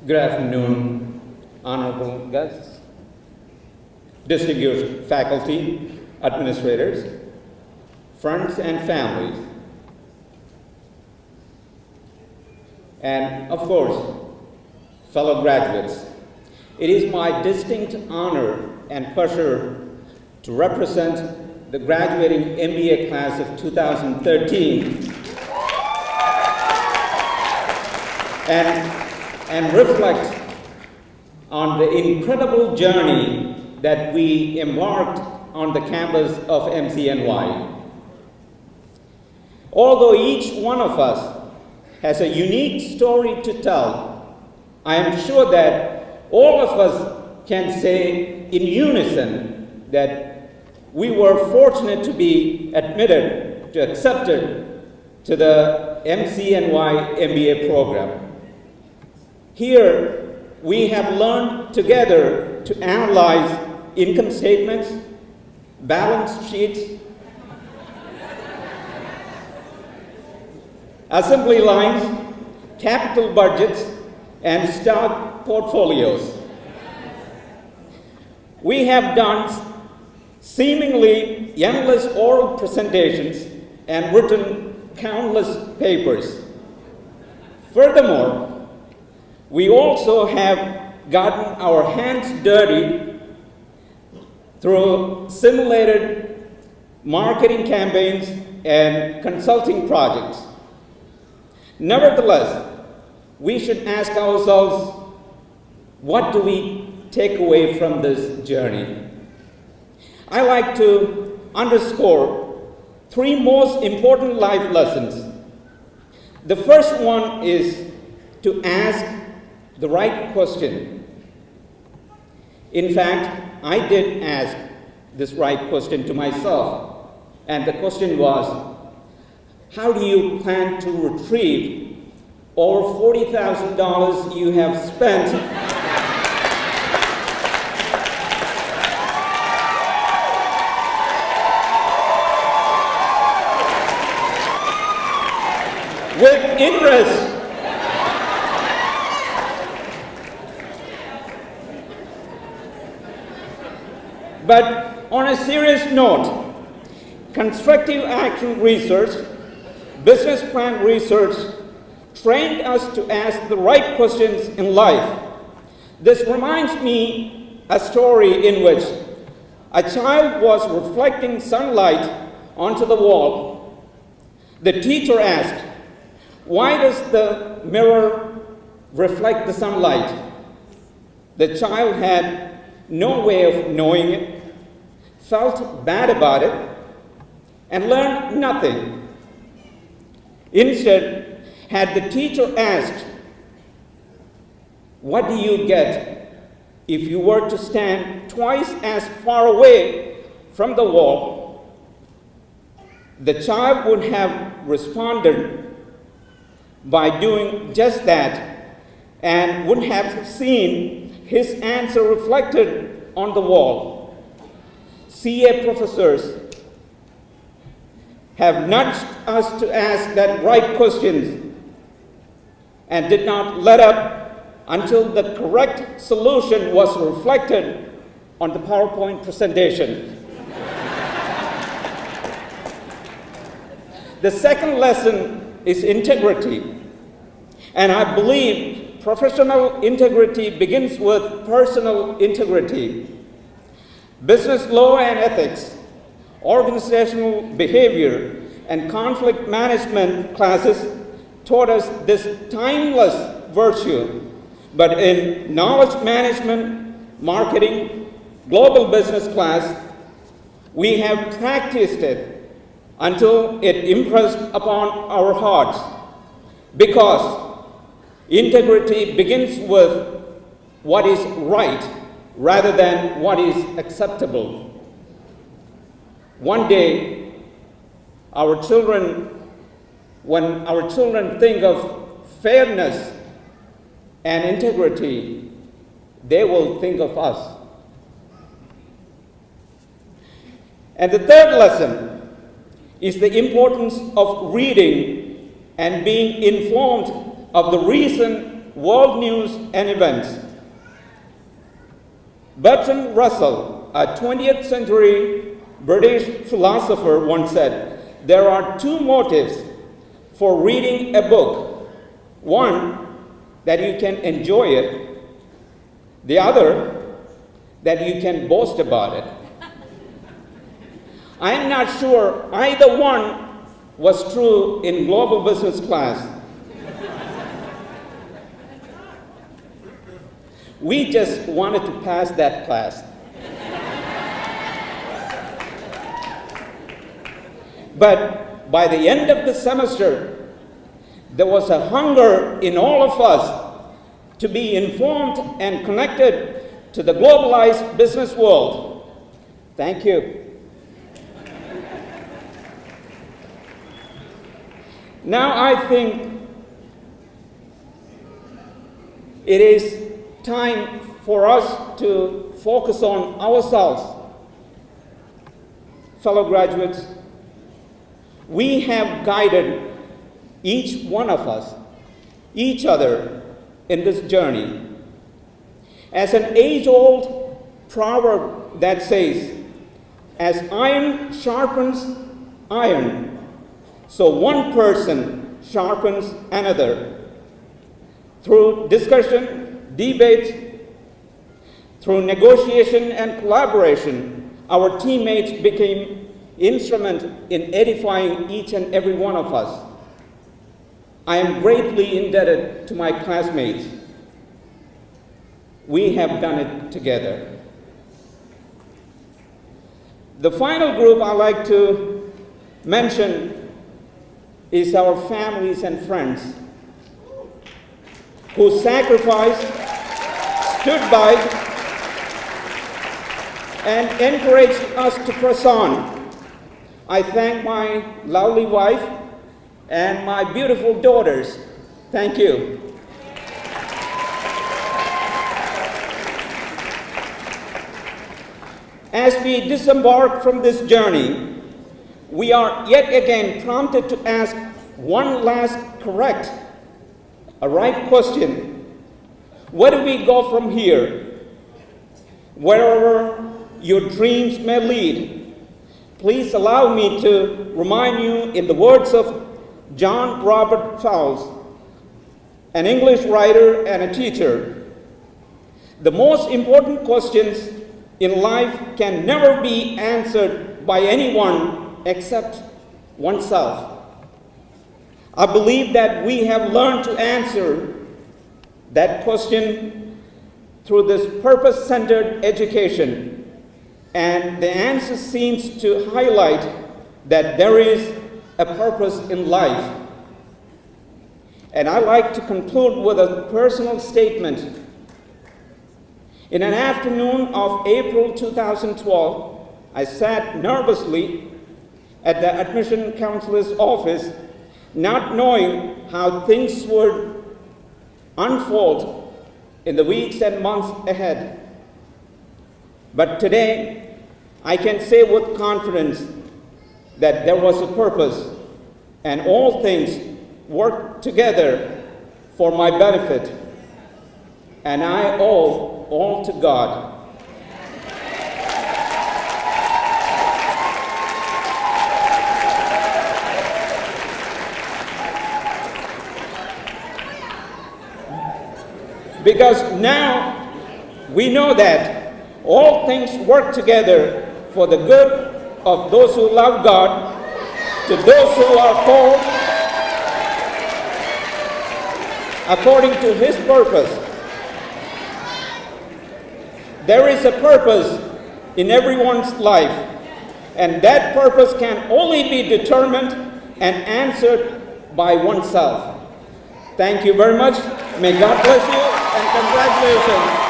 Good afternoon, honorable guests, distinguished faculty, administrators, friends and families, and of course, fellow graduates. It is my distinct honor and pleasure to represent the graduating MBA class of 2013 and reflect on the incredible journey that we embarked on the campus of MCNY. Although each one of us has a unique story to tell, I am sure that all of us can say in unison that we were fortunate to be accepted to the MCNY MBA program. Here, we have learned together to analyze income statements, balance sheets, assembly lines, capital budgets, and stock portfolios. We have done seemingly endless oral presentations and written countless papers. Furthermore, we also have gotten our hands dirty through simulated marketing campaigns and consulting projects. Nevertheless, we should ask ourselves, what do we take away from this journey? I like to underscore three most important life lessons. The first one is to ask the right question. In fact, I did ask this right question to myself, and the question was, how do you plan to retrieve over $40,000 you have spent with interest? But on a serious note, constructive action research, business plan research trained us to ask the right questions in life. This reminds me a story in which a child was reflecting sunlight onto the wall. The teacher asked, "Why does the mirror reflect the sunlight?" The child had no way of knowing it, felt bad about it, and learned nothing. Instead, had the teacher asked, "What do you get if you were to stand twice as far away from the wall?" the child would have responded by doing just that and would have seen his answer reflected on the wall. CA professors have nudged us to ask that right questions and did not let up until the correct solution was reflected on the PowerPoint presentation. The second lesson is integrity, and I believe professional integrity begins with personal integrity. Business law and ethics, organizational behavior, and conflict management classes taught us this timeless virtue. But in knowledge management, marketing, global business class, we have practiced it until it impressed upon our hearts. Because integrity begins with what is right rather than what is acceptable. One day, when our children think of fairness and integrity, they will think of us. And the third lesson is the importance of reading and being informed of the recent world news and events. Bertrand Russell, a 20th century British philosopher, once said, "There are two motives for reading a book. One, that you can enjoy it. The other, that you can boast about it." I am not sure either one was true in global business class. We just wanted to pass that class. But by the end of the semester, there was a hunger in all of us to be informed and connected to the globalized business world. Thank you. Now I think it is time for us to focus on ourselves. Fellow graduates, we have guided each one of us, each other in this journey. As an age-old proverb that says, "As iron sharpens iron, so one person sharpens another." Through discussion, debate, through negotiation and collaboration, our teammates became instrument in edifying each and every one of us. I am greatly indebted to my classmates. We have done it together. The final group I'd like to mention is our families and friends who sacrificed, stood by, and encouraged us to press on. I thank my lovely wife and my beautiful daughters. Thank you. As we disembark from this journey, we are yet again prompted to ask one last correct, a right question. Where do we go from here? Wherever your dreams may lead, please allow me to remind you in the words of John Robert Fowles, an English writer and a teacher. The most important questions in life can never be answered by anyone except oneself. I believe that we have learned to answer that question through this purpose-centered education, and the answer seems to highlight that there is a purpose in life. And I like to conclude with a personal statement. In an afternoon of April 2012, I sat nervously at the admission counselor's office, not knowing how things would unfold in the weeks and months ahead. But today, I can say with confidence that there was a purpose, and all things worked together for my benefit, and I owe all to God. Because now we know that all things work together for the good of those who love God, to those who are called according to His purpose. There is a purpose in everyone's life, and that purpose can only be determined and answered by oneself. Thank you very much. May God bless you, and congratulations.